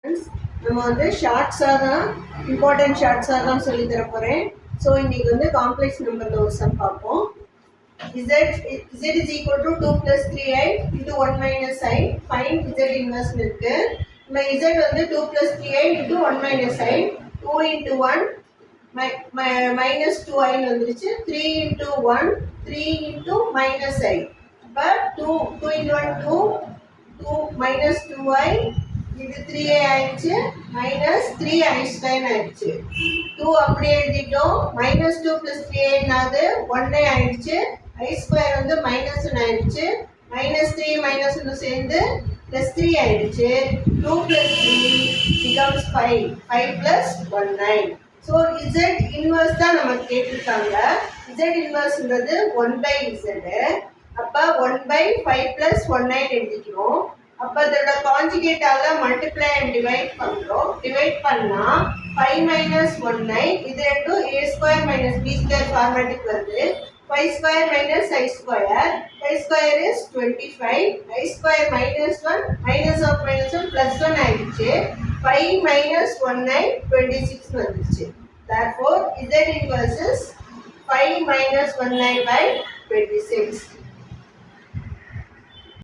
நம்ம வந்து ஷார்ட்ஸாக தான் இம்பார்ட்டன்ட் ஷார்ட்ஸாக தான் சொல்லி தர போகிறேன். ஸோ இன்றைக்கி வந்து காம்ப்ளெக்ஸ் நம்பரில் ஒரு சம் பார்ப்போம். z is equal to 2 plus 3i into 1 minus i. Find z inverse இருக்கு. நம்ம z வந்து 2 plus 3i into 1 minus i. 2 into 1 minus 2i வந்துருச்சு. 3 into 1 3 into minus i. அப்போ 2 into 1 2 minus 2i இது 3a ஆயிடுச்சு மைனஸ் 3i ஸ்கொயர் ஆயிடுச்சு. 2 அப்படியே எழுதிட்டோம். மைனஸ் 2 பிளஸ் 3a என்னது 1 ஆயிடுச்சு. i ஸ்கொயர் வந்து மைனஸ் ஆயிடுச்சு. மைனஸ் 3 மைனஸ் சேர்ந்து பிளஸ் 3 ஆயிடுச்சு. 2 plus 3 becomes 5. 5 plus 1 9. So z inverse தான் நமக்கு கேட்டிருக்காங்க. z இன்வர்ஸ்ன்றது 1 by z. அப்போ 1 by 5 பிளஸ் 1 9 எழுதிக்கிறோம். அப்போ அதோட கான்ஜுகேட்டால மல்டிப்ளை அண்ட் டிவைட் பண்ணுறோம். டிவைட் பண்ணால் 5 மைனஸ் 1 9 இது ரெண்டும் a square minus b square ஃபார்மேட்டுக்கு வருது. 5 square minus i square 5 square is 25. i square minus 1 minus of minus 1 plus 1 ஆயிடுச்சு. 5 மைனஸ் 1 9 26 வந்துருச்சு. therefore z inverse is 5 minus 1 9 by 26.